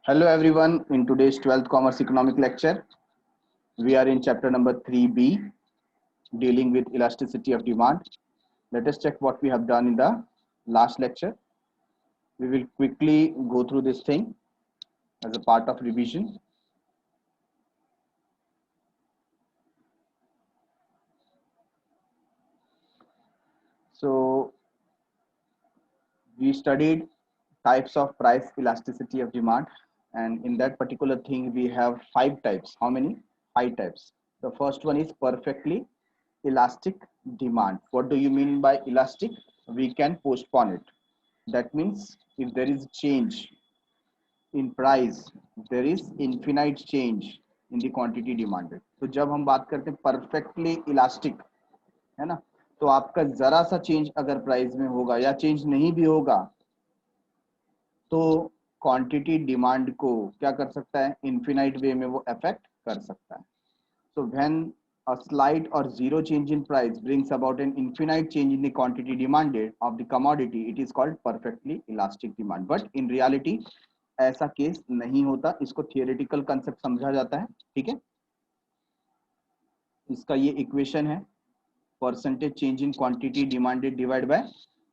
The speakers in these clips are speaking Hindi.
Hello everyone, in today's 12th Commerce Economic Lecture, we are in chapter number 3B, dealing with elasticity of demand. Let us check what we have done in the last lecture. We will quickly go through this thing as a part of revision. So, we studied types of price elasticity of demand, and in that particular thing we have 5 types. How many? 5 types. The first one is perfectly elastic demand. What do you mean by elastic? We can postpone it. That means if there is change in price, there is infinite change in the quantity demanded. तो जब हम बात करते हैं perfectly elastic, है ना, तो आपका जरा सा चेंज अगर प्राइस में होगा या चेंज नहीं भी होगा तो क्वांटिटी डिमांड को क्या कर सकता है, इन्फिनाइट वे में वो अफेक्ट कर सकता है. So when a slight or zero change in price brings about an infinite change in the quantity demanded of the commodity, it is called perfectly elastic demand. But in reality ऐसा केस नहीं होता. इसको थियोरेटिकल कंसेप्ट समझा जाता है. ठीक है, इसका ये इक्वेशन है, percentage change in quantity demanded divide by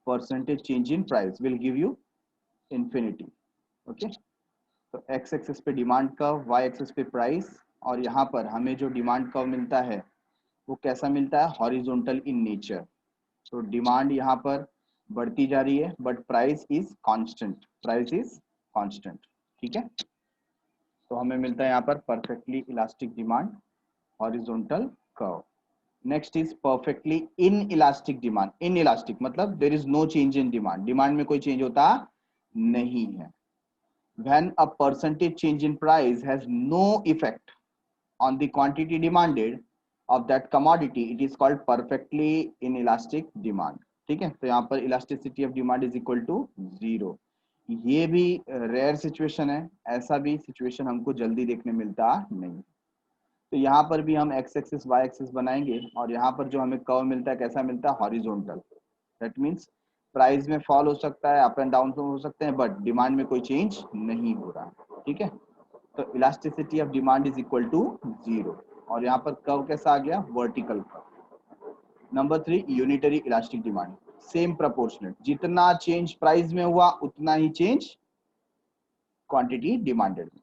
percentage change in price will give you infinity. Okay, तो एक्स एक्सिस पे डिमांड कर्व, वाई एक्सिस पे प्राइस, और यहाँ पर हमें जो डिमांड कर्व मिलता है वो कैसा मिलता है, हॉरिजॉन्टल इन नेचर. तो डिमांड यहाँ पर बढ़ती जा रही है but price is constant, price is constant. ठीक है, तो हमें मिलता है यहाँ पर perfectly elastic demand, horizontal curve. Next is perfectly inelastic demand. Inelastic मतलब there is no change in demand, demand में कोई चेंज होता नहीं है. When a percentage change in price has no effect on the quantity demanded of that commodity, it is called perfectly inelastic demand. ठीक है, तो यहाँ पर elasticity of demand is equal to 0. ये भी रेयर सिचुएशन है, ऐसा भी सिचुएशन हमको जल्दी देखने मिलता नहीं. तो यहाँ पर भी हम एक्स एक्सिस वाई एक्सिस बनाएंगे और यहाँ पर जो हमें कर्व मिलता है कैसा मिलता है, हॉरिजॉन्टल. दैट मीन्स प्राइस में फॉल हो सकता है, अप एंड डाउन हो सकते हैं, बट डिमांड में कोई चेंज नहीं हो रहा है. ठीक है, तो elasticity of demand is equal to 0. और यहाँ पर कर्व कैसा आ गया, vertical curve. Number 3, unitary elastic demand. Same proportionate, जितना चेंज प्राइस में हुआ उतना ही चेंज क्वांटिटी डिमांडेड में.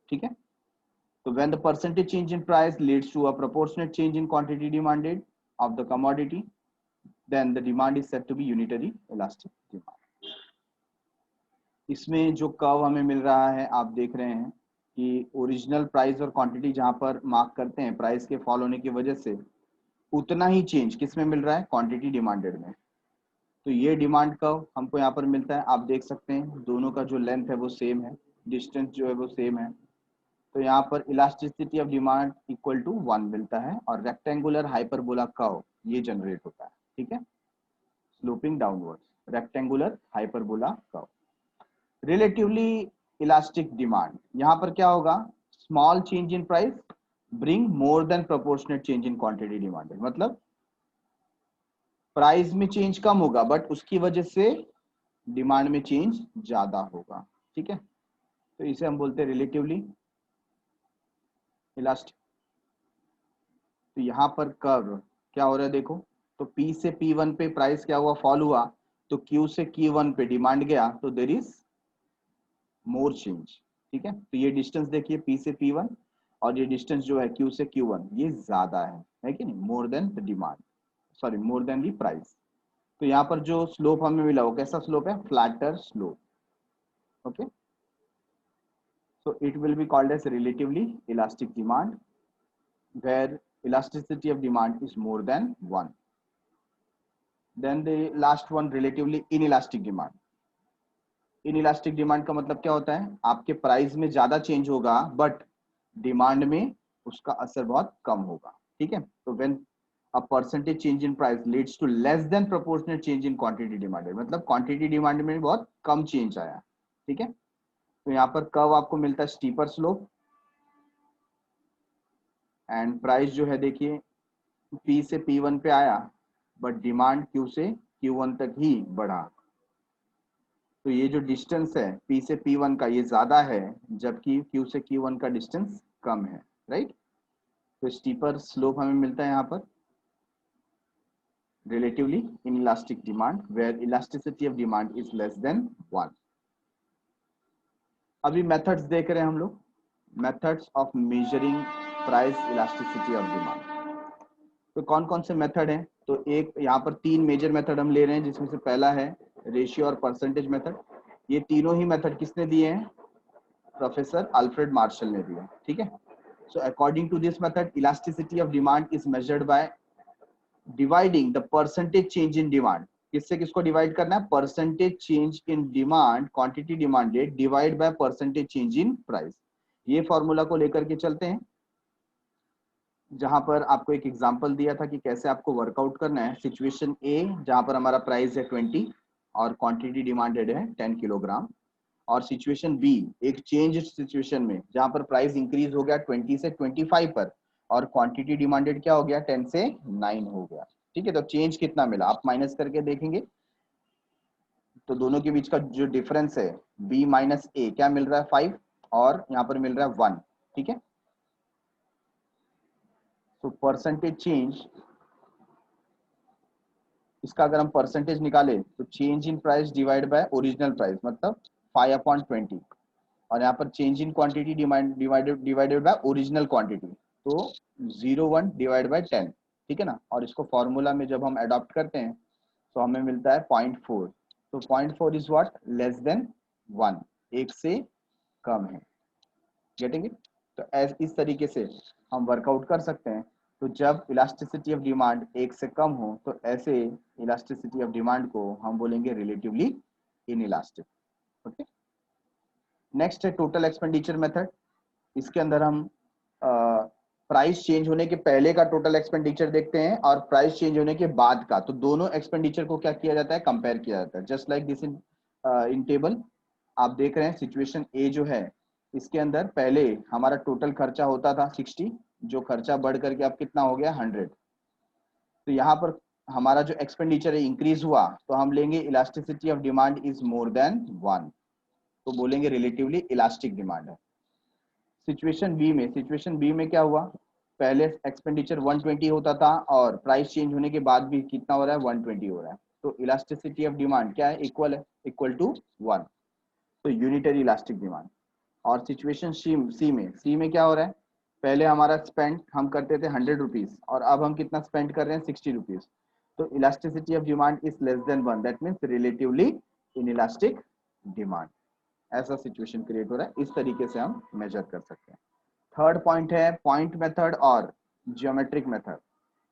ठीक है, so when the percentage change in price leads to a proportionate change in quantity demanded of the commodity, then the demand is said to be unitary elastic demand. इसमें जो कर्व हमें मिल रहा है आप देख रहे हैं कि ओरिजिनल प्राइस और क्वांटिटी जहां पर मार्क करते हैं प्राइस के फॉल होने की वजह से उतना ही चेंज किस में मिल रहा है, क्वांटिटी डिमांडेड में. तो ये डिमांड कर्व हमको यहाँ पर मिलता है. आप देख सकते हैं दोनों का जो लेंथ है वो सेम है, डिस्टेंस जो है वो सेम है. तो यहाँ पर elasticity of demand equal to 1 मिलता है और रेक्टेंगुलर हाइपरबोला कर्व ये जनरेट होता है. ठीक है, sloping downwards rectangular hyperbola curve. Relatively elastic demand, यहाँ पर क्या होगा, small change in price bring more than proportionate change in quantity demanded. मतलब प्राइस में चेंज कम होगा बट उसकी वजह से डिमांड में चेंज ज्यादा होगा. ठीक है, तो इसे हम बोलते हैं रिलेटिवली इलास्टिक. तो यहाँ पर कर्व क्या हो रहा है देखो, तो P से P1 पे प्राइस क्या हुआ, फॉल हुआ, तो Q से Q1 पे डिमांड गया, तो देयर इज मोर चेंज. ठीक है, तो ये डिस्टेंस देखिए P से P1 और ये डिस्टेंस जो है Q से Q1 ये ज्यादा है कि नहीं, more than the demand, sorry more than the price. तो यहाँ पर जो स्लोप हमें मिला वो कैसा स्लोप है, flatter slope. Okay, so it will be called as relatively elastic demand where elasticity of demand is more than 1. Then the last one, relatively inelastic demand. Inelastic demand का मतलब क्या होता है, आपके प्राइस में ज्यादा चेंज होगा बट डिमांड में उसका असर बहुत कम होगा. ठीक है, तो when a percentage change in price leads to less than proportional change in quantity demanded, मतलब क्वांटिटी डिमांड में बहुत कम चेंज आया. ठीक है, तो यहाँ पर कर्व आपको मिलता है स्टीपर स्लोप एंड प्राइस जो है देखिए P से P1 पे आया बट डिमांड Q से Q1 तक ही बढ़ा. तो ये जो डिस्टेंस है P से P1 का ये ज्यादा है, जबकि Q से Q1 का डिस्टेंस कम है, राइट। तो स्टीपर स्लोप हमें मिलता है यहाँ पर relatively inelastic demand where elasticity of demand is less than 1. अभी मेथड्स देख रहे हैं हम लोग, methods of measuring price elasticity of demand. तो कौन कौन से मेथड हैं? तो एक यहाँ पर 3 मेजर मेथड हम ले रहे हैं, जिसमें से पहला है रेशियो और परसेंटेज मेथड। ये तीनों ही मेथड किसने दिए हैं? प्रोफेसर अल्फ्रेड मार्शल ने दिए, ठीक है। So according to this method elasticity of demand is measured by dividing the percentage change in demand. किससे किसको डिवाइड करना है? Percentage change in demand, quantity demanded divide by percentage change in price. ये फॉर्मूला को लेकर के चलते हैं, जहां पर आपको एक एग्जांपल दिया था कि कैसे आपको वर्कआउट करना है। सिचुएशन ए जहां पर हमारा प्राइस है 20 और क्वांटिटी डिमांडेड है 10 किलोग्राम, और सिचुएशन बी एक चेंज सिचुएशन में जहां पर प्राइस इंक्रीज हो गया 20 से 25 पर और क्वांटिटी डिमांडेड क्या हो गया 10 से 9 हो गया, ठीक है। तो चेंज कितना मिला आप माइनस करके देखेंगे, तो दोनों के बीच का जो डिफरेंस है बी माइनस ए क्या मिल रहा है 5 और यहाँ पर मिल रहा है 1, ठीक है। तो परसेंटेज चेंज, इसका अगर हम परसेंटेज निकाले तो change in price divide by original price मतलब 5/20, और यहाँ पर change in quantity divided by original quantity तो 0.1 डिवाइड बाय 10, ठीक है ना। और इसको फॉर्मूला में जब हम अडॉप्ट करते हैं तो हमें मिलता है 0.4। तो 0.4 इज व्हाट? लेस देन 1, एक से कम है, गेटिंग इट। तो इस तरीके से हम वर्कआउट कर सकते हैं। तो जब इलास्टिसिटी ऑफ डिमांड एक से कम हो तो ऐसे इलास्टिसिटी ऑफ डिमांड को हम बोलेंगे रिलेटिवली इनइलास्टिक, ओके। नेक्स्ट है टोटल एक्सपेंडिचर मेथड। इसके अंदर हम प्राइस चेंज होने के पहले का टोटल एक्सपेंडिचर देखते हैं और प्राइस चेंज होने के बाद का। तो दोनों एक्सपेंडिचर को क्या किया जाता है? कंपेयर किया जाता है। Just like this in table आप देख रहे हैं सिचुएशन ए जो है, इसके अंदर पहले हमारा टोटल खर्चा होता था 60, जो खर्चा बढ़ करके अब कितना हो गया 100। तो यहाँ पर हमारा जो एक्सपेंडिचर है इंक्रीज हुआ, तो हम लेंगे elasticity of demand is more then 1, तो बोलेंगे रिलेटिवली इलास्टिक डिमांड है। सिचुएशन बी में क्या हुआ? पहले एक्सपेंडिचर 120 होता था और प्राइस चेंज होने के बाद भी कितना हो रहा है? 120 हो रहा है। तो इलास्टिसिटी ऑफ डिमांड क्या है? इक्वल टू 1, तो यूनिटरी इलास्टिक डिमांड। और सिचुएशन सी में क्या हो रहा है? पहले हमारा स्पेंड हम करते थे 100 रुपीज और अब हम कितना स्पेंड कर रहे हैं? 60 रुपीज। तो elasticity of demand is less then 1, that means relatively in elastic demand. ऐसा सिचुएशन क्रिएट हो रहा है, इस तरीके से हम मेजर कर सकते हैं। थर्ड पॉइंट है पॉइंट मेथड और जियोमेट्रिक मेथड।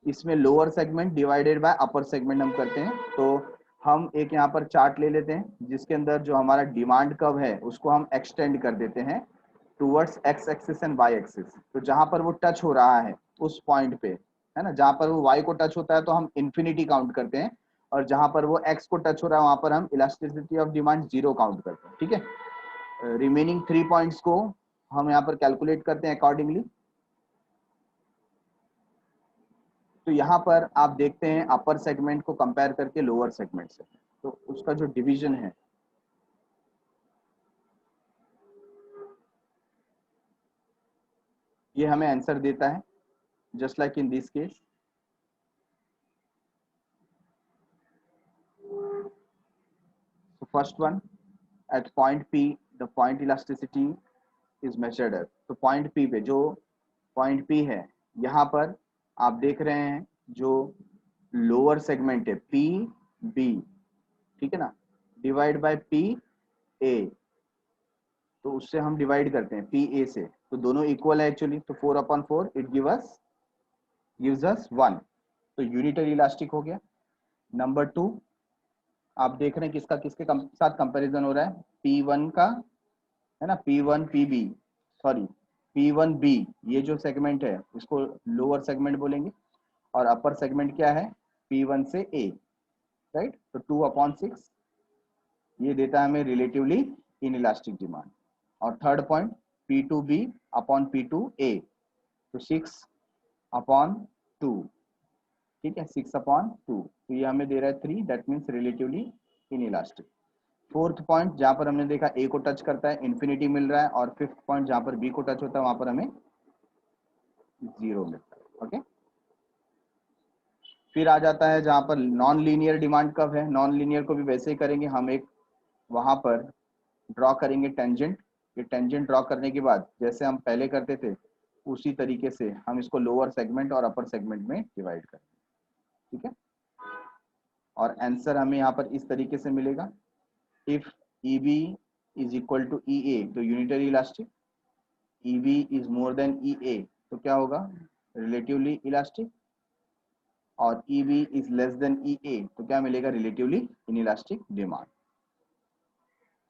इसमें lower segment divided by upper segment हम करते हैं। तो हम एक यहाँ पर चार्ट ले लेते हैं जिसके अंदर जो हमारा डिमांड कर्व है उसको हम एक्सटेंड कर देते हैं towards X axis and Y axis. तो जहां पर वो टच हो रहा है उस पॉइंट पे, है ना, जहां पर वो वाई को टच होता है तो हम इन्फिनिटी काउंट करते हैं, और जहां पर वो एक्स को टच हो रहा है वहां पर हम इलास्टिसिटी ऑफ डिमांड 0 काउंट करते हैं, ठीक है। रिमेनिंग 3 पॉइंट्स को हम यहाँ पर कैलकुलेट करते हैं अकॉर्डिंगली। तो यहाँ पर आप देखते हैं अपर सेगमेंट को कंपेयर करके लोअर सेगमेंट से, तो उसका जो डिवीजन है ये हमें आंसर देता है, just like in this case. So first one, at point P the point elasticity is measured at, तो point P पे जो point P है यहाँ पर आप देख रहे हैं जो लोअर सेगमेंट है पी बी, ठीक है ना, डिवाइड बाय पी ए, तो उससे हम डिवाइड करते हैं पी ए से, तो दोनों इक्वल है एक्चुअली। तो 4/4 इट गिव्स अस 1, तो यूनिटरी इलास्टिक हो गया। नंबर 2 आप देख रहे हैं किसका किसके साथ कंपैरिजन हो रहा है? P1 का, है ना, P1 PB, sorry P1 B, ये जो सेगमेंट है इसको लोअर सेगमेंट बोलेंगे, और अपर सेगमेंट क्या है? P1 से A, राइट। तो 2/6 ये देता है हमें रिलेटिवली इन इलास्टिक डिमांड। और third point P2B upon P2A, तो 6/2, ठीक है, 6/2, तो ये हमें दे रहा है 3, that means relatively in elastic. Fourth point जहां पर हमने देखा ए को टच करता है इन्फिनिटी मिल रहा है, और फिफ्थ पॉइंट जहां पर बी को टच होता है वहां पर हमें 0 मिलता है। ओके, फिर आ जाता है जहां पर नॉन लीनियर डिमांड कब है। नॉन लीनियर को भी वैसे ही करेंगे, हम एक वहां पर ड्रॉ करेंगे टेंजेंट। ये टेंजेंट ड्रॉ करने के बाद जैसे हम पहले करते थे उसी तरीके से हम इसको लोअर सेगमेंट और अपर सेगमेंट में डिवाइड करेंगे। ठीक है, और आंसर हमें यहाँ पर इस तरीके से मिलेगा। If EB is equal to EA तो unitary elastic, EB is more than EA तो क्या होगा, रिलेटिवली इलास्टिक, और EB is less than EA तो क्या मिलेगा, रिलेटिवली इनइलास्टिक डिमांड।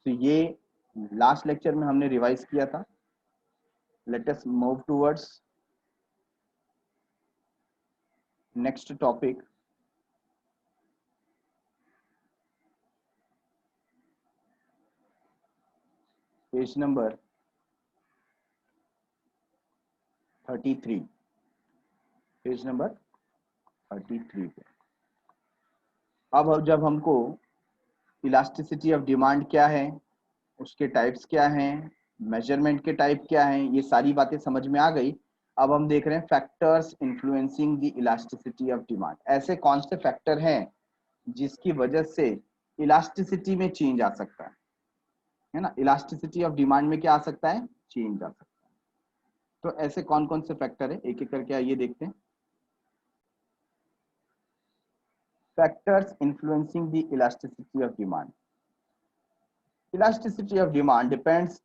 तो ये लास्ट लेक्चर में हमने रिवाइज किया था। Let us move towards next topic. Page number 33, page number 33 पे। अब जब हमको इलास्टिसिटी ऑफ डिमांड क्या है, उसके टाइप्स क्या हैं, मेजरमेंट के टाइप क्या हैं, ये सारी बातें समझ में आ गई। अब हम देख रहे हैं factors influencing the elasticity of demand. ऐसे कौन से फैक्टर हैं जिसकी वजह से इलास्टिसिटी में चेंज आ सकता है ना। इलास्टिसिटी ऑफ डिमांड में क्या आ सकता है, चेंज आ सकता है। तो ऐसे कौन कौन से फैक्टर है, एक एक करके आइए देखते हैं। Factors influencing the elasticity of demand. Elasticity of demand depends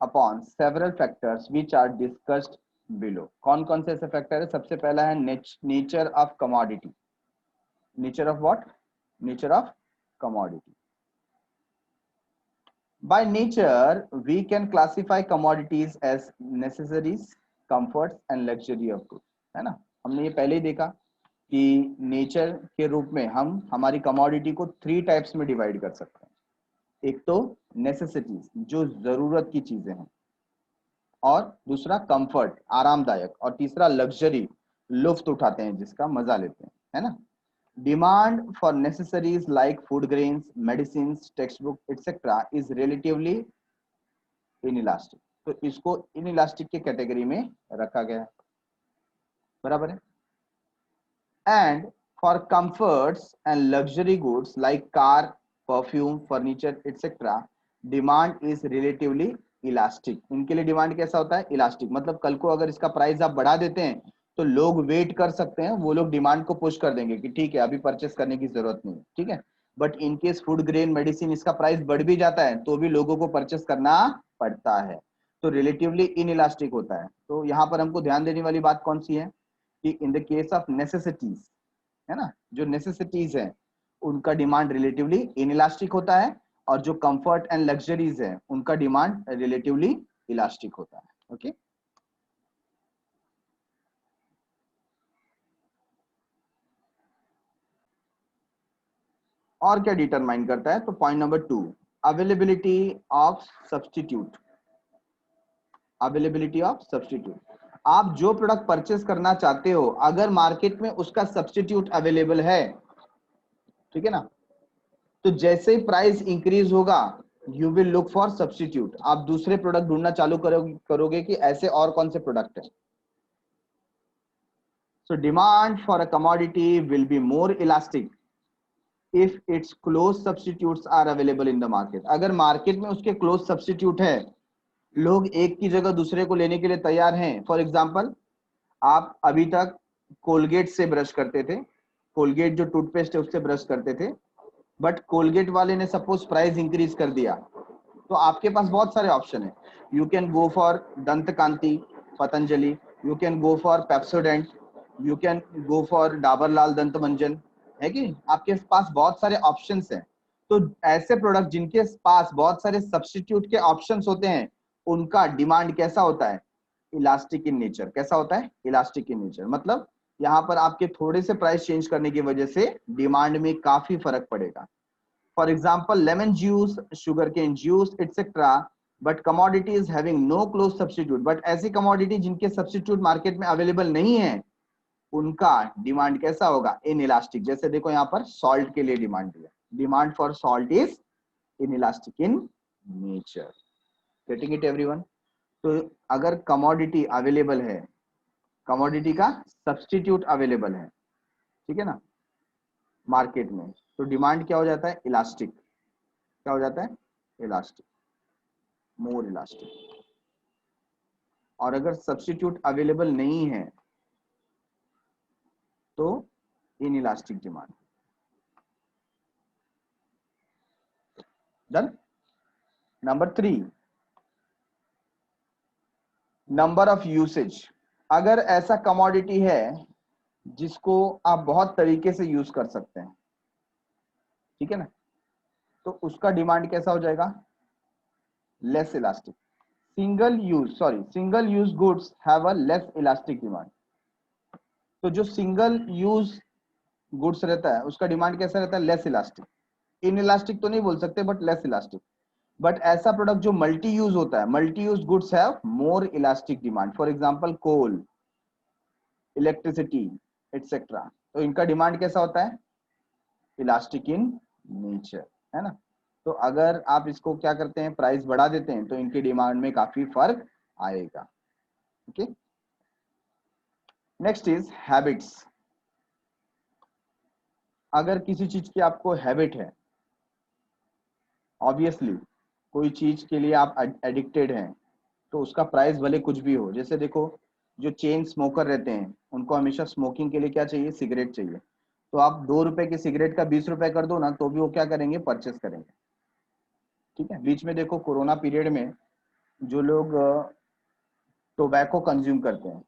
upon several factors which are discussed below. कौन कौन से ऐसे फैक्टर है, सबसे पहला है nature of commodity. Nature of what, nature of commodity. By nature we can classify commodities as necessaries, comforts and luxury of goods, है ना। हमने ये पहले ही देखा कि नेचर के रूप में हम हमारी कमोडिटी को 3 टाइप्स में डिवाइड कर सकते हैं। एक तो नेसेसिटीज जो जरूरत की चीजें हैं, और दूसरा कंफर्ट आरामदायक, और तीसरा लग्जरी लुफ्त उठाते हैं जिसका मजा लेते हैं, है ना। Demand for necessaries like food grains, medicine, text book etcetera is relatively inelastic. तो इसको इनइलास्टिक के कैटेगरी में रखा गया है, बराबर है। And for comforts and luxury goods like car, perfume, furniture etcetera demand is relatively elastic. इनके लिए डिमांड कैसा होता है, इलास्टिक। मतलब कल को अगर इसका प्राइस आप बढ़ा देते हैं तो लोग वेट कर सकते हैं, वो लोग डिमांड को पुश कर देंगे कि ठीक है अभी परचेस करने की जरूरत नहीं है, ठीक है। But in case food grain, medicine, इसका प्राइस बढ़ भी जाता है तो भी लोगों को परचेस करना पड़ता है, तो रिलेटिवली इनइलास्टिक होता है। तो यहाँ पर हमको ध्यान देने वाली बात कौन सी है कि in the case of necessities, है ना, जो नेसेसिटीज है उनका डिमांड रिलेटिवली इनइलास्टिक होता है, और जो कंफर्ट एंड लग्जरीज है उनका डिमांड रिलेटिवली इलास्टिक होता है। ओके, और क्या डिटरमाइन करता है, तो point number 2, availability of substitute. Availability of substitute, आप जो प्रोडक्ट परचेस करना चाहते हो अगर मार्केट में उसका सब्स्टिट्यूट अवेलेबल है, ठीक है ना, तो जैसे ही प्राइस इंक्रीज होगा you will look for substitute. आप दूसरे प्रोडक्ट ढूंढना चालू करोगे कि ऐसे और कौन से प्रोडक्ट है। So demand for a commodity will be more elastic if its close substitutes are available in the market. अगर मार्केट में उसके क्लोज सब्स्टिट्यूट है, लोग एक की जगह दूसरे को लेने के लिए तैयार हैं। फॉर एग्जाम्पल, आप अभी तक कोलगेट से ब्रश करते थे, कोलगेट जो टूथपेस्ट है उससे ब्रश करते थे, बट कोलगेट वाले ने सपोज प्राइस इंक्रीज कर दिया, तो आपके पास बहुत सारे ऑप्शन है। You can go for Dant Kanti Patanjali, you can go for Pepsodent, you can go for Dabur Lal Dant Manjan, है कि आपके पास बहुत सारे ऑप्शंस हैं। तो ऐसे प्रोडक्ट जिनके पास बहुत सारे सब्स्टिट्यूट के ऑप्शंस होते हैं उनका डिमांड कैसा होता है, इलास्टिक इन नेचर। कैसा होता है, इलास्टिक इन नेचर। मतलब यहाँ पर आपके थोड़े से प्राइस चेंज करने की वजह से डिमांड में काफी फर्क पड़ेगा। For example, lemon juice, sugarcane juice, etc. But commodities having no close substitute. But ऐसी commodity जिनके substitute market में available नहीं है, उनका डिमांड कैसा होगा, इन इलास्टिक। जैसे देखो यहाँ पर सॉल्ट के लिए डिमांड दिया, demand for salt is inelastic in nature. Getting it everyone? तो अगर कमोडिटी अवेलेबल है, कमोडिटी का सब्स्टिट्यूट अवेलेबल है, ठीक है ना, मार्केट में, तो डिमांड क्या हो जाता है? इलास्टिक। क्या हो जाता है? इलास्टिक, मोर इलास्टिक। और अगर सब्स्टिट्यूट अवेलेबल नहीं है तो inelastic demand. Done? Number 3, number of usage. अगर ऐसा कमोडिटी है जिसको आप बहुत तरीके से यूज कर सकते हैं, ठीक है ना, तो उसका डिमांड कैसा हो जाएगा? Less elastic. Single use goods have a less elastic demand. तो जो सिंगल यूज गुड्स रहता है उसका डिमांड कैसा रहता है? Less elastic. इन इलास्टिक तो नहीं बोल सकते, बट लेस इलास्टिक। बट ऐसा प्रोडक्ट जो मल्टी यूज होता है, multi use goods have more elastic demand. For example coal, electricity et cetera, तो इनका डिमांड कैसा होता है? इलास्टिक इन नेचर, है ना। तो अगर आप इसको क्या करते हैं, प्राइस बढ़ा देते हैं, तो इनकी डिमांड में काफी फर्क आएगा। Okay, next is habits. अगर किसी चीज की आपको हैबिट है, ऑब्वियसली कोई चीज के लिए आप एडिक्टेड हैं, तो उसका प्राइस भले कुछ भी हो। जैसे देखो, जो चेन स्मोकर रहते हैं उनको हमेशा स्मोकिंग के लिए क्या चाहिए? सिगरेट चाहिए। तो आप 2 रुपए की सिगरेट का 20 रुपए कर दो ना, तो भी वो क्या करेंगे? परचेस करेंगे। ठीक है, बीच में देखो कोरोना पीरियड में जो लोग टोबैको कंज्यूम करते हैं,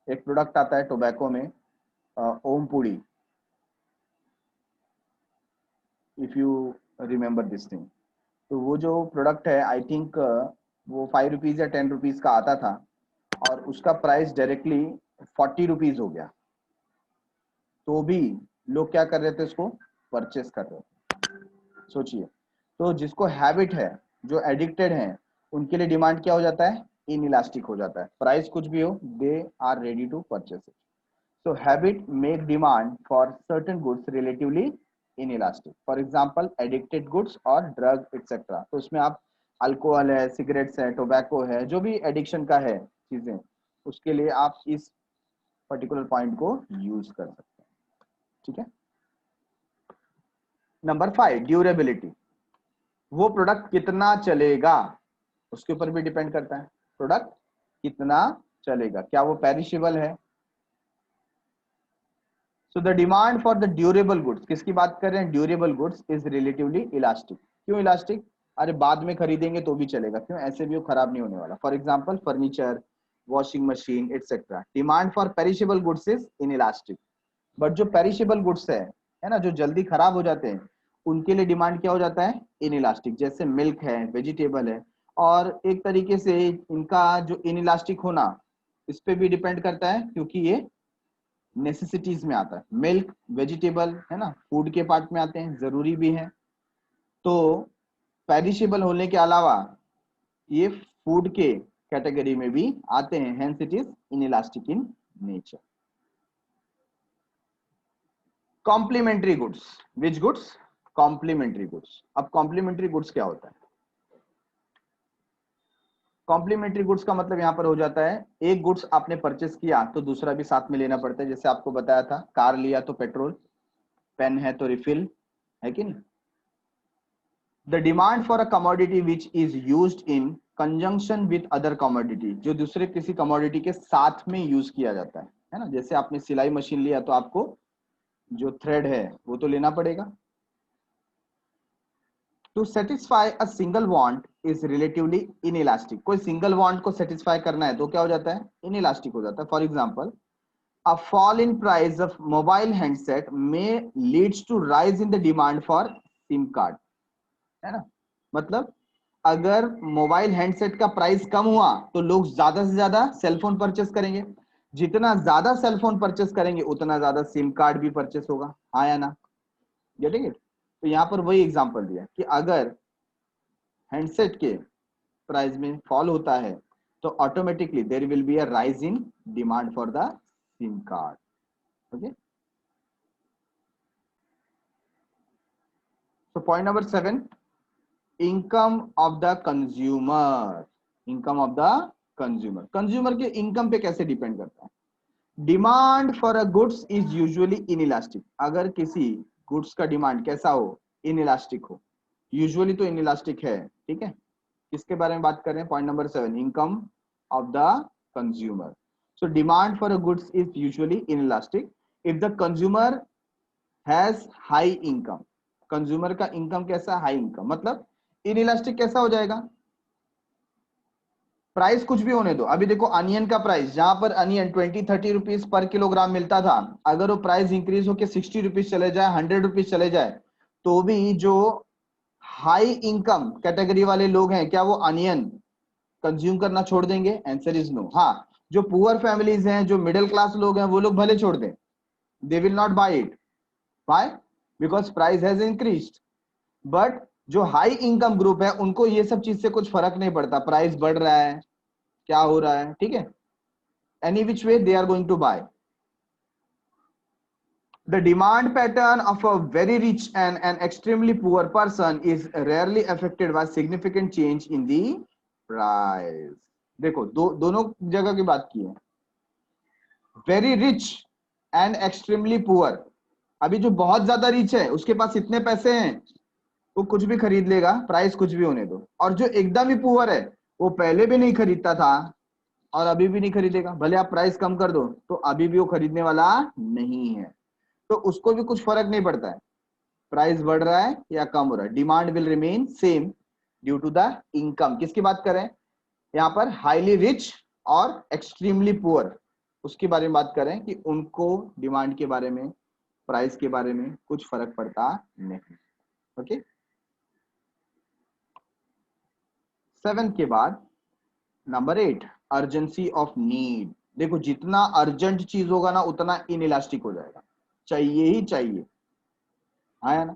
एक प्रोडक्ट आता है टोबैको में, ओम पुड़ी, if you remember this thing. तो वो जो प्रोडक्ट है, आई थिंक वो 5 रुपीज या 10 रुपीज का आता था, और उसका प्राइस डायरेक्टली 40 रुपीज हो गया। तो भी लोग क्या कर रहे थे? उसको परचेस कर रहे थे। सोचिए, तो जिसको हैबिट है, जो एडिक्टेड है, उनके लिए डिमांड क्या हो जाता है? इन इलास्टिक हो जाता है। प्राइस कुछ भी हो, they are ready to purchase it. So habit make demand for certain goods relatively inelastic. For example, addicted goods or drug etc. तो इसमें आप अल्कोहल है, सिगरेट्स है, टोबैको है, जो भी एडिक्शन का है चीजें, उसके लिए आप इस पर्टिकुलर पॉइंट को यूज कर सकते हैं। ठीक है। Number 5, durability. वो प्रोडक्ट कितना चलेगा, उसके ऊपर भी डिपेंड करता है। प्रोडक्ट कितना चलेगा, क्या वो पेरिशेबल है? So the demand for the durable goods, किसकी बात कर रहे हैं? Durable goods is relatively elastic. क्यों इलास्टिक? अरे बाद में खरीदेंगे तो भी चलेगा, क्यों? ऐसे भी वो खराब नहीं होने वाला। For example furniture, washing machine etcetera. Demand for perishable goods is in elastic. But जो पेरिशेबल गुड्स है ना, जो जल्दी खराब हो जाते हैं, उनके लिए डिमांड क्या हो जाता है? In elastic. जैसे मिल्क है, वेजिटेबल है। और एक तरीके से इनका जो इन इलास्टिक होना, इस पे भी डिपेंड करता है, क्योंकि ये नेसेसिटीज में आता है। मिल्क, वेजिटेबल, है ना, फूड के पार्ट में आते हैं, जरूरी भी है। तो पेरिशेबल होने के अलावा ये फूड के कैटेगरी में भी आते हैं, hence it is inelastic in nature. Complementary goods. Which goods? Complementary goods. अब कॉम्प्लीमेंट्री गुड्स क्या होता है? कॉम्प्लीमेंट्री गुड्स का मतलब यहां पर हो जाता है, एक गुड्स आपने परचेस किया तो दूसरा भी साथ में लेना पड़ता है। जैसे आपको बताया था, कार लिया तो पेट्रोल, पेन है तो रिफिल, है कि नहीं। The demand for a commodity which is used in conjunction with other commodity, जो दूसरे किसी कमोडिटी के साथ में यूज किया जाता है ना। जैसे आपने सिलाई मशीन लिया तो आपको जो थ्रेड है वो तो लेना पड़ेगा। To satisfy a single want is relatively inelastic. कोई सिंगल वांट को सेटिस्फाई करना है तो क्या हो जाता है? इनइलास्टिक हो जाता है। For example, a fall in price of mobile handset may leads to rise in the demand for SIM card, है ना। मतलब अगर मोबाइल हैंडसेट का प्राइस कम हुआ तो लोग ज्यादा से ज्यादा सेलफोन परचेस करेंगे। जितना ज्यादा सेलफोन परचेस करेंगे उतना ज्यादा सिम कार्ड भी परचेस होगा, हाँ या ना? Getting it? तो यहाँ पर वही एग्जांपल दिया कि अगर हैंडसेट के प्राइस में फॉल होता है तो automatically there will be a rise in demand for the sim card. Okay, so point number 7, income of the consumer, income of the consumer, consumer के इनकम पे कैसे डिपेंड करता है। Demand for a goods is usually inelastic, अगर किसी गुड्स का डिमांड कैसा हो, इनइलास्टिक हो, यूजुअली तो इनइलास्टिक है, ठीक है। किसके बारे में बात कर रहे हैं, point number 7, income of the consumer. So demand for a goods is usually inelastic if the consumer has high income, consumer का इनकम कैसा, हाई इनकम, मतलब इनइलास्टिक कैसा हो जाएगा, प्राइस कुछ भी होने दो। अभी देखो अनियन का प्राइस, जहां पर अनियन 20-30 रुपीज पर किलोग्राम मिलता था, अगर वो प्राइस इंक्रीज होकर 60 रुपीज चले जाए, 100 रुपीज चले जाए, तो भी जो हाई इनकम कैटेगरी वाले लोग हैं, क्या वो अनियन कंज्यूम करना छोड़ देंगे? Answer is no. हाँ, जो पुअर फैमिलीज हैं, जो मिडिल क्लास लोग हैं, वो लोग भले छोड़ दें, they will not buy it. Why? Because price has increased. But जो हाई इनकम ग्रुप है, उनको ये सब चीज से कुछ फर्क नहीं पड़ता, प्राइस बढ़ रहा है, क्या हो रहा है, ठीक है, any which way they are going to buy. The demand pattern of a very rich and an extremely poor person is rarely affected by significant change in the price. देखो दोनों जगह की बात की है, very rich and extremely poor. अभी जो बहुत ज्यादा रिच है, उसके पास इतने पैसे हैं, वो कुछ भी खरीद लेगा, प्राइस कुछ भी होने दो। और जो एकदम ही पुअर है, वो पहले भी नहीं खरीदता था और अभी भी नहीं खरीदेगा, भले आप प्राइस कम कर दो तो अभी भी वो खरीदने वाला नहीं है, तो उसको भी कुछ फर्क नहीं पड़ता है, प्राइस बढ़ रहा है या कम हो रहा है, demand will remain same due to the income. किसकी बात करें यहाँ पर, हाईली रिच और एक्सट्रीमली पुअर, उसके बारे में बात करें कि उनको डिमांड के बारे में, प्राइस के बारे में कुछ फर्क पड़ता नहीं। ओके, 7 के बाद नंबर 8, अर्जेंसी ऑफ नीड। देखो जितना अर्जेंट चीज होगा ना, उतना इनइलास्टिक हो जाएगा, चाहिए ही चाहिए, है ना।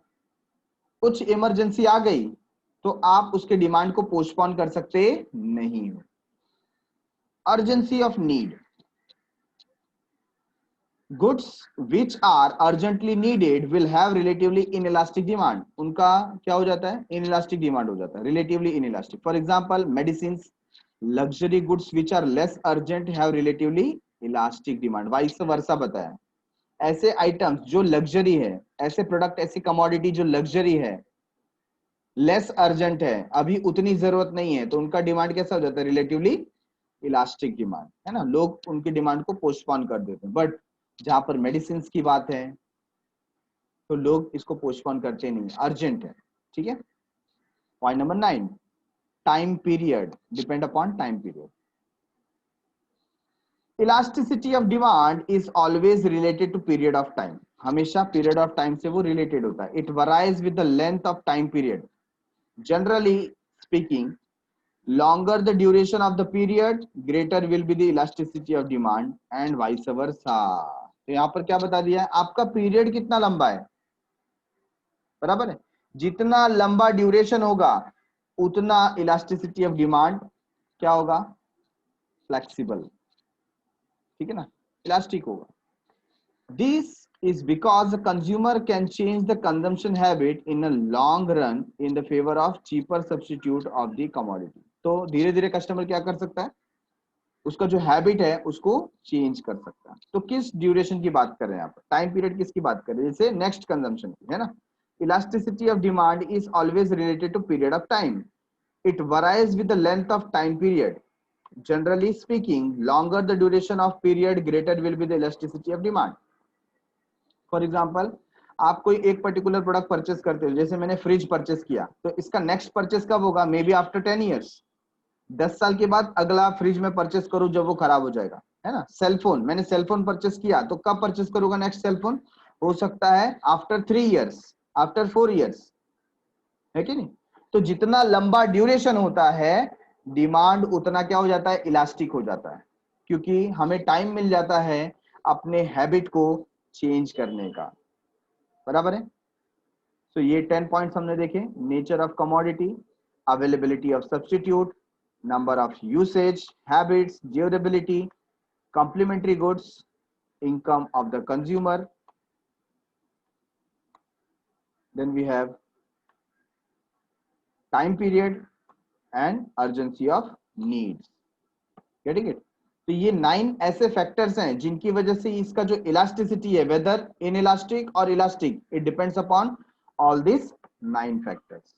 कुछ इमरजेंसी आ गई तो आप उसके डिमांड को पोस्टपोन कर सकते नहीं हो। Urgency of need, goods which are urgently needed will have relatively inelastic demand, उनका क्या हो जाता है, इनइलास्टिक डिमांड हो जाता है, relatively inelastic. For example medicine, luxury goods which are less urgent have relatively elastic demand, vice versa बताया। ऐसे आइटम्स जो लग्जरी है, ऐसे प्रोडक्ट, ऐसी कमोडिटी जो लग्जरी है, लेस अर्जेंट है, अभी उतनी जरूरत नहीं है, तो उनका डिमांड कैसा हो जाता है, रिलेटिवली इलास्टिक डिमांड, है ना, लोग उनकी डिमांड को पोस्टपोन कर देते हैं। बट जहां पर मेडिसिन की बात है, तो लोग इसको पोस्टपोन करते नहीं, अर्जेंट है, ठीक है। Point number 9, time period, depend upon time period. Elasticity of demand is always related to period of time, हमेशा पीरियड ऑफ टाइम से वो रिलेटेड होता है। It varies with the length of time period, generally speaking longer the duration of the period, greater will be the elasticity of demand and vice versa। तो यहां पर क्या बता दिया है, आपका पीरियड कितना लंबा है, बराबर है, जितना लंबा ड्यूरेशन होगा उतना इलास्टिसिटी ऑफ डिमांड क्या होगा, फ्लेक्सिबल, ठीक है ना, इलास्टिक होगा। This is because the consumer can change the consumption habit in a long run in the favor of cheaper substitute of the commodity। तो धीरे धीरे कस्टमर क्या कर सकता है, उसका जो हैबिट है उसको चेंज कर सकता है। तो किस ड्यूरेशन की बात कर रहे हैं यहाँ पर, टाइम पीरियड किसकी बात कर रहे हैं, जैसे नेक्स्ट कंजम्पशन की, है ना। Elasticity of demand is always related to period of time, it varies with the length of time period, generally speaking longer the duration of period, greater will be the elasticity of demand। For example आप कोई एक पर्टिकुलर प्रोडक्ट परचेस करते हो, जैसे मैंने फ्रिज परचेस किया, तो इसका नेक्स्ट परचेस कब होगा, मे बी आफ्टर 10 ईयर्स, 10 साल के बाद अगला फ्रिज में परचेस करूं जब वो खराब हो जाएगा, है ना। सेलफोन, मैंने सेलफोन परचेस किया, तो कब परचेस करूंगा नेक्स्ट सेलफोन, हो सकता है आफ्टर 3 ईयर्स, आफ्टर 4 ईयर्स, है कि नहीं। तो जितना लंबा ड्यूरेशन होता है, डिमांड उतना क्या हो जाता है, इलास्टिक हो जाता है, क्योंकि हमें टाइम मिल जाता है अपने हैबिट को चेंज करने का, बराबर है। तो ये 10 पॉइंट्स हमने देखे, nature of commodity, availability of substitute, number of usage, habits, durability, complementary goods, income of the consumer, then we have time period and urgency of needs. Getting it? तो ये 9 ऐसे फैक्टर्स हैं जिनकी वजह से इसका जो इलास्टिसिटी है, वेदर इन इलास्टिक और elastic, it depends upon all this 9 factors.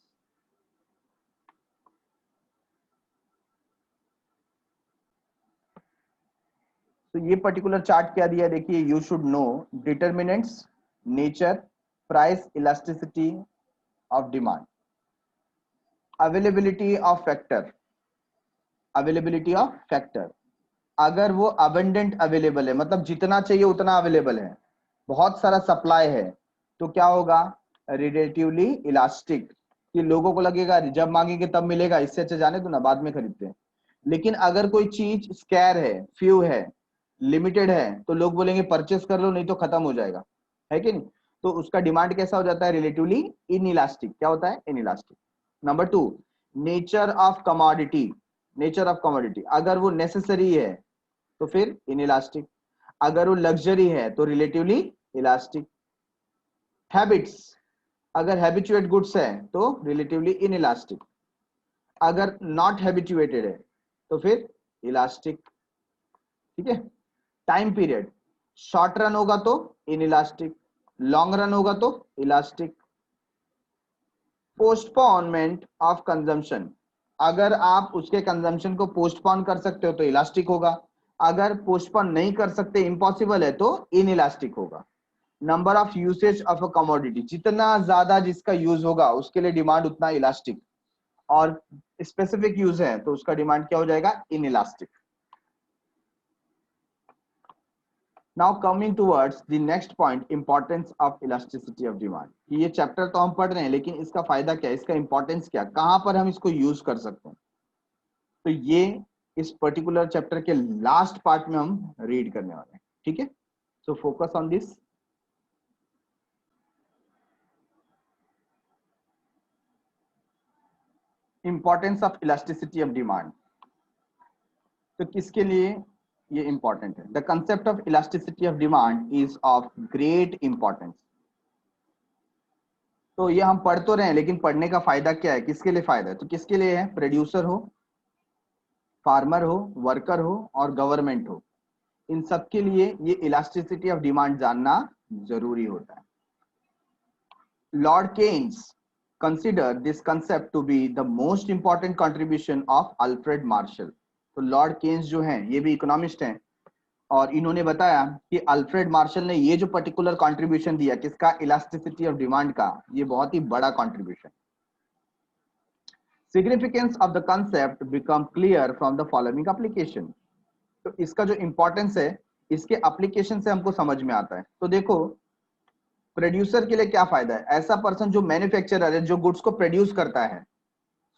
तो ये पर्टिकुलर चार्ट क्या दिया, देखिए, you should know determinants, nature, price, elasticity of demand, availability of factor, availability of factor, अगर वो अबंडेंट अवेलेबल है, मतलब जितना चाहिए उतना अवेलेबल है, बहुत सारा सप्लाई है, तो क्या होगा, रिलेटिवली इलास्टिक, कि लोगों को लगेगा जब मांगेंगे तब मिलेगा, इससे अच्छा जाने दो ना, बाद में खरीदते हैं। लेकिन अगर कोई चीज स्कैर है, फ्यू है, लिमिटेड है, तो लोग बोलेंगे परचेस कर लो नहीं तो खत्म हो जाएगा, है कि नहीं? तो उसका डिमांड कैसा हो जाता है, रिलेटिवली इन इलास्टिक। क्या होता है, in elastic. Number 2, nature of commodity, nature of commodity, अगर वो नेसेसरी है तो फिर इन इलास्टिक, अगर वो लग्जरी है तो रिलेटिवली इलास्टिक। हैबिट्स, अगर हैबिचुएट गुड्स है तो रिलेटिवली इन इलास्टिक, अगर नॉट हैबिचुएटेड है तो फिर इलास्टिक। ठीक है? टाइम पीरियड, शॉर्ट रन होगा तो इन इलास्टिक, लॉन्ग रन होगा तो इलास्टिक। पोस्टपोनमेंट ऑफ कंजम्पशन, अगर आप उसके कंजम्पशन को पोस्टपोन कर सकते हो तो इलास्टिक होगा, अगर पोस्टपोन नहीं कर सकते, इम्पॉसिबल है, तो इन इलास्टिक होगा। Number of usage of a commodity, जितना ज्यादा जिसका यूज होगा उसके लिए डिमांड उतना इलास्टिक, और स्पेसिफिक यूज है तो उसका डिमांड क्या हो जाएगा, in elastic. Now coming towards the next point, importance of elasticity of demand. ये चैप्टर तो हम पढ़ रहे हैं, लेकिन इसका फायदा क्या है, इसका इंपॉर्टेंस क्या, कहां पर हम इसको यूज कर सकते हैं, तो ये इस पर्टिकुलर चैप्टर के लास्ट पार्ट में हम रीड करने वाले हैं। ठीक है? So focus on this. Importance of elasticity of demand, तो किसके लिए ये इंपॉर्टेंट है? The concept of elasticity of demand is of great importance. तो ये हम पढ़ तो रहे हैं, लेकिन पढ़ने का फायदा क्या है, किसके लिए फायदा है? तो किसके लिए है? प्रोड्यूसर हो, फार्मर हो, वर्कर हो और गवर्नमेंट हो, इन सब के लिए ये इलास्टिसिटी ऑफ डिमांड जानना जरूरी होता है। Lord Keynes consider this concept to be the most important contribution of Alfred Marshall. तो लॉर्ड केन्स जो हैं, ये भी इकोनॉमिस्ट हैं, और इन्होंने बताया कि अल्फ्रेड मार्शल ने ये जो पर्टिकुलर कंट्रीब्यूशन दिया, किसका, इलास्टिसिटी ऑफ डिमांड का, ये बहुत ही बड़ा contribution. Significance of the concept become clear from the following application. तो इसका जो इंपॉर्टेंस है, इसके एप्लीकेशन से हमको समझ में आता है। तो देखो, प्रोड्यूसर के लिए क्या फायदा है, ऐसा पर्सन जो मैन्युफैक्चरर है, जो गुड्स को प्रोड्यूस करता है,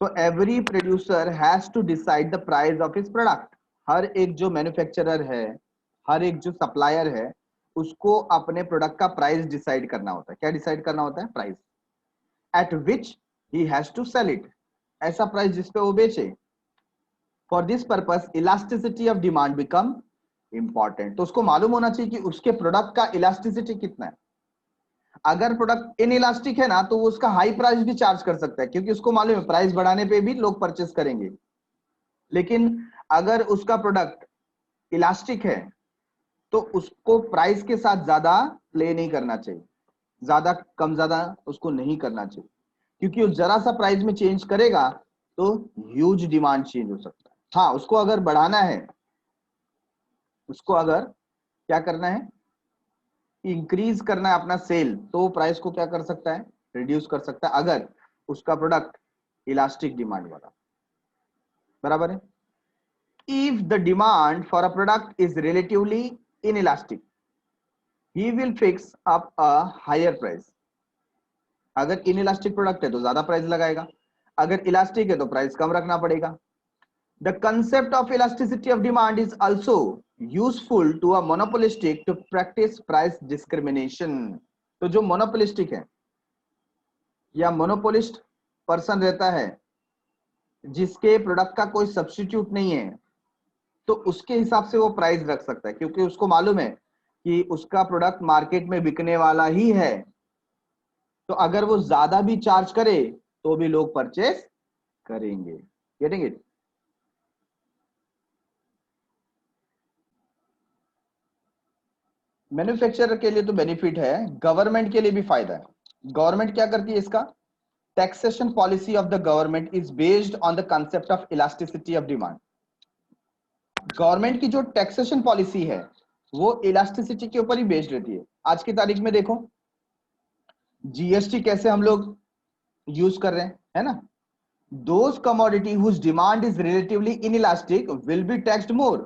तो every producer has to decide the price of his product. हर एक जो मैन्युफैक्चरर है, हर एक जो सप्लायर है, उसको अपने प्रोडक्ट का प्राइस डिसाइड करना होता है। क्या डिसाइड करना होता है? Price at which he has to sell it, ऐसा प्राइस जिसपे वो बेचे। For this purpose elasticity of demand become important. तो उसको मालूम होना चाहिए कि उसके प्रोडक्ट का इलास्टिसिटी कितना है। अगर प्रोडक्ट इन इलास्टिक है ना, तो वो उसका हाई प्राइस भी चार्ज कर सकता है, क्योंकि उसको मालूम है प्राइस बढ़ाने पे भी लोग परचेस करेंगे। लेकिन अगर उसका प्रोडक्ट इलास्टिक है, तो उसको प्राइस के साथ ज्यादा प्ले नहीं करना चाहिए, ज्यादा कम ज्यादा उसको नहीं करना चाहिए, क्योंकि वो जरा सा प्राइस में चेंज करेगा तो ह्यूज डिमांड चेंज हो सकता है। हाँ, उसको अगर बढ़ाना है, उसको अगर क्या करना है, इंक्रीज करना है अपना सेल, तो प्राइस को क्या कर सकता है, रिड्यूस कर सकता है, अगर उसका प्रोडक्ट इलास्टिक डिमांड वाला। बराबर है? If the demand for a product is relatively inelastic, he will fix up a higher price। अगर inelastic प्रोडक्ट है तो ज्यादा प्राइस लगाएगा, अगर इलास्टिक है तो प्राइस कम रखना पड़ेगा। The concept of elasticity of demand is also useful to a monopolistic to practice price discrimination। तो जो मोनोपोलिस्टिक है या मोनोपोलिस्ट पर्सन रहता है, जिसके प्रोडक्ट का कोई सब्स्टिट्यूट नहीं है, तो उसके हिसाब से वो प्राइस रख सकता है, क्योंकि उसको मालूम है कि उसका प्रोडक्ट मार्केट में बिकने वाला ही है। तो अगर वो ज्यादा भी चार्ज करे तो भी लोग परचेस करेंगे। Getting it? मैन्युफैक्चरर के लिए तो बेनिफिट है, गवर्नमेंट के लिए भी फायदा है। गवर्नमेंट क्या करती है इसका? Taxation policy of the government is based on the concept of elasticity of demand. Government की जो टैक्सेशन पॉलिसी है वो इलास्टिसिटी के ऊपर ही बेस्ड रहती है। आज की तारीख में देखो जीएसटी कैसे हम लोग यूज कर रहे हैं, है ना? Those commodity whose demand is relatively inelastic will be taxed more.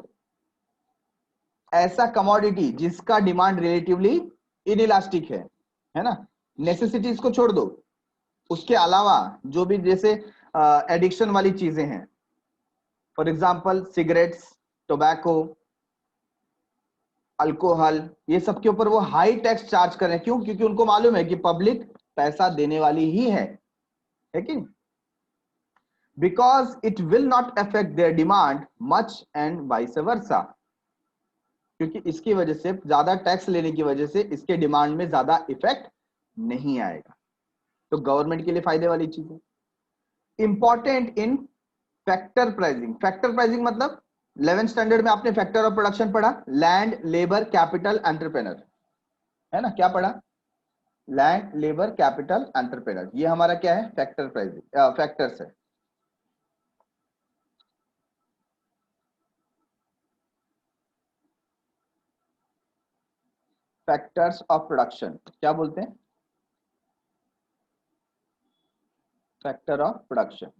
ऐसा कमोडिटी जिसका डिमांड रिलेटिवली इनइलास्टिक है ना? नेसेसिटीज को छोड़ दो, उसके अलावा जो भी जैसे एडिक्शन वाली चीजें हैं, for example cigarettes, tobacco, alcohol, ये सब के ऊपर वो हाई टैक्स चार्ज कर रहे हैं। क्यों? क्योंकि उनको मालूम है कि पब्लिक पैसा देने वाली ही है कि नहीं? Because it will not affect their demand much and vice versa. क्योंकि इसकी वजह से, ज्यादा टैक्स लेने की वजह से इसके डिमांड में ज्यादा इफेक्ट नहीं आएगा। तो गवर्नमेंट के लिए फायदे वाली चीज है। Important in factor pricing. Factor pricing मतलब 11th स्टैंडर्ड में आपने फैक्टर ऑफ प्रोडक्शन पढ़ा, लैंड, लेबर, कैपिटल, एंटरप्रेनर, है ना? क्या पढ़ा? Land, labour, capital, entrepreneur. ये हमारा क्या है? फैक्टर प्राइसिंग, फैक्टर्स है। फैक्टर्स ऑफ प्रोडक्शन क्या बोलते हैं? Factor of production.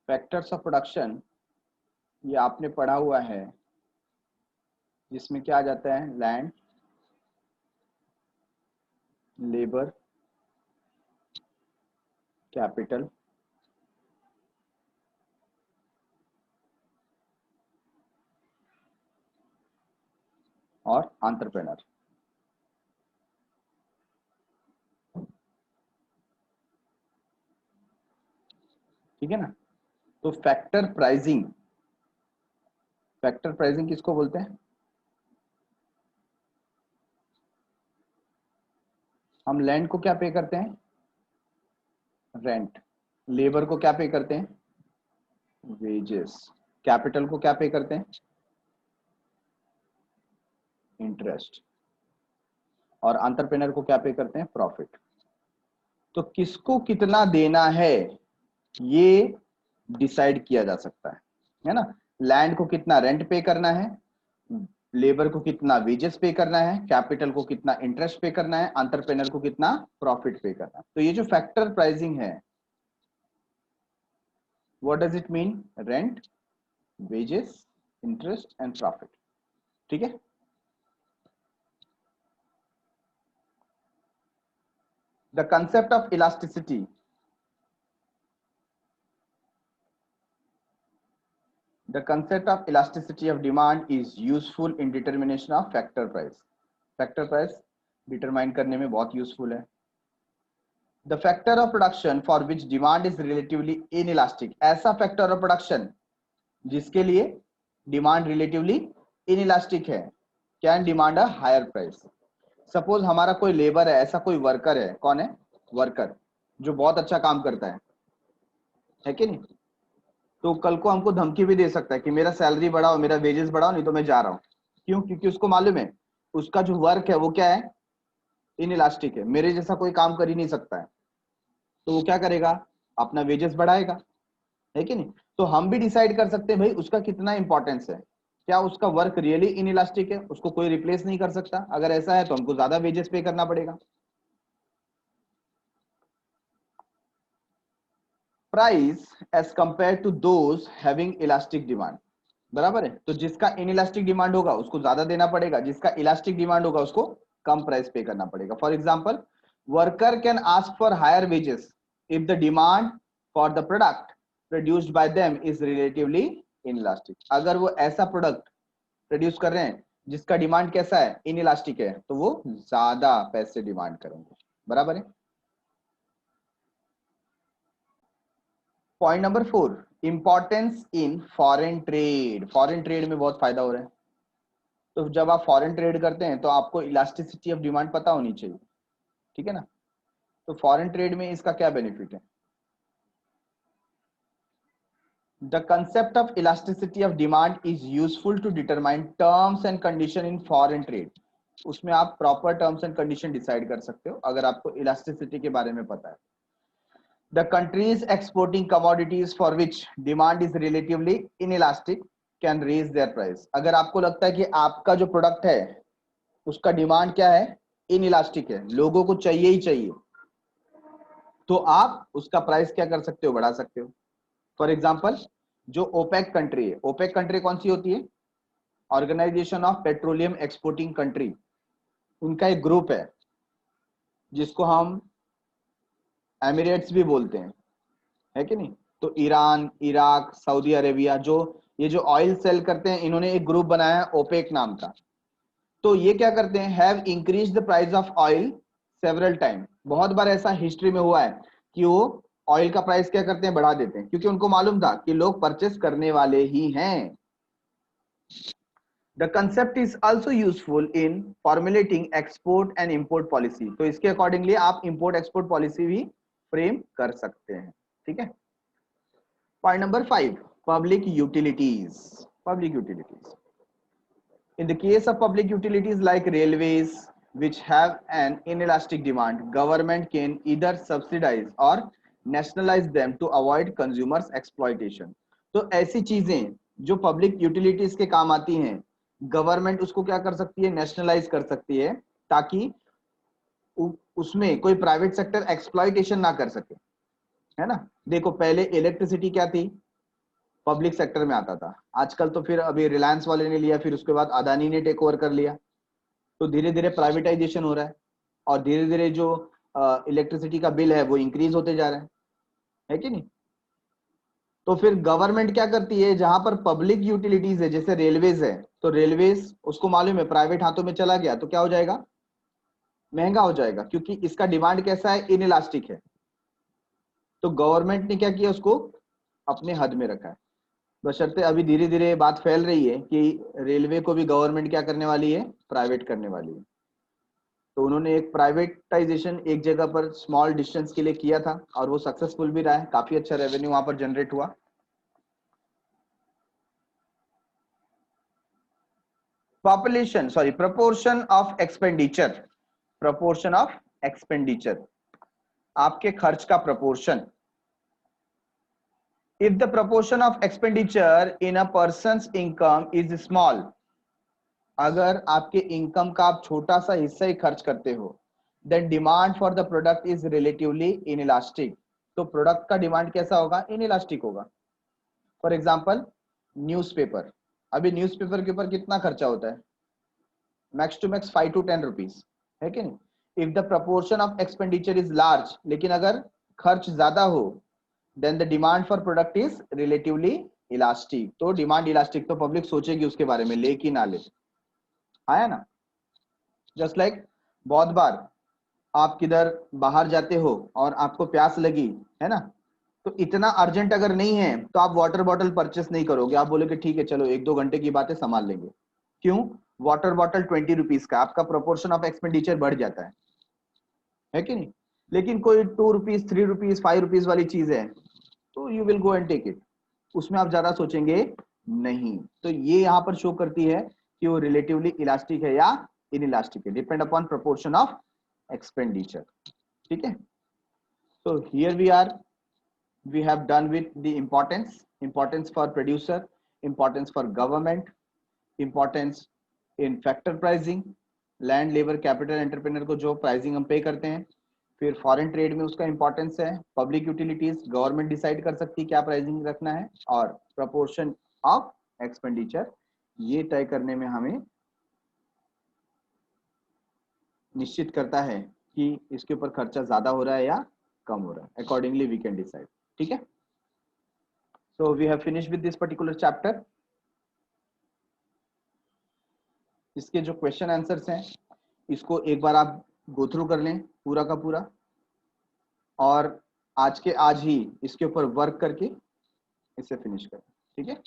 Factors of production ये आपने पढ़ा हुआ है, जिसमें क्या आ जाता है? लैंड, लेबर, कैपिटल, और एंटरप्रेन्योर। ठीक है ना? तो फैक्टर प्राइसिंग, फैक्टर प्राइसिंग किसको बोलते हैं? हम लैंड को क्या पे करते हैं? रेंट। लेबर को क्या पे करते हैं? वेजेस। कैपिटल को क्या पे करते हैं? इंटरेस्ट। और एंटरप्रेन्योर को क्या पे करते हैं? प्रॉफिट। तो किसको कितना देना है ये डिसाइड किया जा सकता है ना? लैंड को कितना रेंट पे करना है, लेबर को कितना वेजेस पे करना है, कैपिटल को कितना इंटरेस्ट पे करना है, एंटरप्रेन्योर को कितना प्रॉफिट पे करना है। तो ये जो फैक्टर प्राइसिंग है, what does it mean? Rent, wages, interest and profit. ठीक है? The concept of elasticity, the concept of elasticity of demand is useful in determination of factor price. Factor price determine करने में बहुत useful है। The factor of production for which demand is relatively inelastic, ऐसा factor of production जिसके लिए demand relatively inelastic है, can demand a higher price. Suppose हमारा कोई लेबर है, ऐसा कोई वर्कर है, कौन है? वर्कर जो बहुत अच्छा काम करता है कि नहीं? तो कल को हमको धमकी भी दे सकता है कि मेरा सैलरी बढ़ाओ, मेरा वेजेस बढ़ाओ, नहीं तो मैं जा रहा हूं। क्यों? क्योंकि उसको मालूम है उसका जो वर्क है वो क्या है? इनइलास्टिक है, मेरे जैसा कोई काम कर ही नहीं सकता है। तो वो क्या करेगा? अपना वेजेस बढ़ाएगा, है कि नहीं? तो हम भी डिसाइड कर सकते हैं भाई उसका कितना इंपॉर्टेंस है। क्या उसका वर्क रियली इनइलास्टिक है, उसको कोई रिप्लेस नहीं कर सकता? अगर ऐसा है तो हमको ज्यादा वेजेस पे करना पड़ेगा। Price as compare to those having elastic demand, बराबर है? तो जिसका इनइलास्टिक डिमांड होगा उसको ज्यादा देना पड़ेगा, जिसका इलास्टिक डिमांड होगा उसको कम प्राइस पे करना पड़ेगा। For example, worker can ask for higher wages, if the demand for the product produced by them is relatively inelastic. अगर वो ऐसा प्रोडक्ट प्रोड्यूस कर रहे हैं जिसका डिमांड कैसा है, इनइलास्टिक है, तो वो ज्यादा पैसे डिमांड करेंगे. बराबर है. Point number 4, importance in foreign trade. Foreign trade में बहुत फायदा हो रहा है. तो जब आप फॉरेन ट्रेड करते हैं तो आपको इलास्टिसिटी ऑफ डिमांड पता होनी चाहिए. ठीक है ना. तो फॉरेन ट्रेड में इसका क्या बेनिफिट है. The concept of elasticity of demand is useful to determine terms and condition in foreign trade. उसमें आप proper terms and condition decide कर सकते हो अगर आपको इलास्टिसिटी के बारे में पता है. The countries exporting commodities for which demand is relatively inelastic can raise their price. अगर आपको लगता है कि आपका जो प्रोडक्ट है उसका डिमांड क्या है, इनइलास्टिक है, लोगों को चाहिए ही चाहिए, तो आप उसका प्राइस क्या कर सकते हो, बढ़ा सकते हो. फॉर एग्जाम्पल, जो ओपेक कंट्री है, ओपेक कंट्री कौन सी होती है, organisation of petroleum exporting country. उनका एक ग्रुप है जिसको हम एमिरेट्स भी बोलते हैं, है कि नहीं. तो ईरान, इराक, सऊदी अरेबिया, जो ये जो ऑयल सेल करते हैं, इन्होंने एक ग्रुप बनाया है ओपेक नाम का. तो ये क्या करते हैं, have increase the price of oil several time. बहुत बार ऐसा हिस्ट्री में हुआ है कि वो ऑयल का प्राइस क्या करते हैं, बढ़ा देते हैं, क्योंकि उनको मालूम था कि लोग परचेस करने वाले ही हैं. The concept is also useful in formulating export and import policy. तो इसके अकॉर्डिंगली आप इंपोर्ट एक्सपोर्ट पॉलिसी भी फ्रेम कर सकते हैं. ठीक है. Point number 5, public utilities. Public utilities. In the case of public utilities like railways, which have an inelastic demand, government can either subsidize or nationalize them to avoid consumers exploitation. तो ऐसी चीजें जो पब्लिक यूटिलिटीज के काम आती हैं, गवर्नमेंट उसको क्या कर सकती है, नेशनलाइज कर सकती है, ताकि उसमें कोई प्राइवेट सेक्टर एक्सप्लॉइटेशन ना कर सके. है ना. देखो, पहले इलेक्ट्रिसिटी क्या थी, पब्लिक सेक्टर में आता था. आजकल तो फिर अभी रिलायंस वाले ने लिया, फिर उसके बाद अदानी ने टेक ओवर कर लिया. तो धीरे धीरे प्राइवेटाइजेशन हो रहा है और धीरे धीरे जो इलेक्ट्रिसिटी का बिल है वो इंक्रीज होते जा रहा है कि नहीं. तो फिर गवर्नमेंट क्या करती है, जहां पर पब्लिक यूटिलिटीज है, जैसे रेलवेज है, तो रेलवेज उसको मालूम है प्राइवेट हाथों में चला गया तो क्या हो जाएगा, महंगा हो जाएगा, क्योंकि इसका डिमांड कैसा है, इनइलास्टिक है. तो गवर्नमेंट ने क्या किया, उसको अपने हद में रखा है. बशर्ते अभी धीरे धीरे बात फैल रही है कि रेलवे को भी गवर्नमेंट क्या करने वाली है, प्राइवेट करने वाली है. तो उन्होंने एक प्राइवेटाइजेशन एक जगह पर स्मॉल डिस्टेंस के लिए किया था और वो सक्सेसफुल भी रहा है, काफी अच्छा रेवेन्यू वहां पर जनरेट हुआ. Population, sorry, proportion of expenditure. Proportion of expenditure, आपके खर्च का proportion. If the proportion of expenditure in a person's income is small, अगर आपके इनकम का आप छोटा सा हिस्सा ही खर्च करते हो, then demand for the product is relatively inelastic. तो प्रोडक्ट का डिमांड कैसा होगा, इनइलास्टिक होगा. For example, newspaper. अभी न्यूज़पेपर के ऊपर कितना खर्चा होता है, max to max 5 to 10 rupees, है कि नहीं. If the proportion of expenditure is large, लेकिन अगर खर्च ज्यादा हो, then the demand for product is relatively elastic. तो डिमांड इलास्टिक, तो पब्लिक सोचेगी उसके बारे में, ले कि ना ले. आया ना. जस्ट लाइक बहुत बार आप किधर बाहर जाते हो और आपको प्यास लगी, है ना, तो इतना अर्जेंट अगर नहीं है तो आप वाटर बॉटल परचेस नहीं करोगे, आप बोलोगे ठीक है चलो 1-2 घंटे की बात है, संभाल लेंगे. क्यों, वाटर बॉटल 20 रुपीज का, आपका प्रोपोर्शन ऑफ एक्सपेंडिचर बढ़ जाता है कि नहीं. लेकिन कोई 2 रुपीज, 3 रुपीज, 5 रुपीज वाली चीज है, तो you will go and take it, उसमें आप ज्यादा सोचेंगे नहीं. तो ये यहां पर शो करती है कि वो रिलेटिवली इलास्टिक है या इनइलास्टिक है, depend upon proportion of expenditure. ठीक है. तो here we have done with the importance for producer, importance for government, importance in factor pricing, land, labour, capital, entrepreneur को जो प्राइसिंग हम पे करते हैं. फिर फॉरेन ट्रेड में उसका इंपॉर्टेंस है. पब्लिक यूटिलिटीज, गवर्नमेंट डिसाइड कर सकती है क्या प्राइसिंग रखना है. और प्रपोर्शन ऑफ एक्सपेंडिचर, ये तय करने में हमें निश्चित करता है कि इसके ऊपर खर्चा ज्यादा हो रहा है या कम हो रहा है, अकॉर्डिंगली वी कैन डिसाइड। ठीक है, so we have finish with this particular chapter. इसके जो क्वेश्चन आंसर्स हैं इसको एक बार आप गो थ्रू कर लें पूरा का पूरा, और आज के आज ही इसके ऊपर वर्क करके इसे फिनिश करें। ठीक है।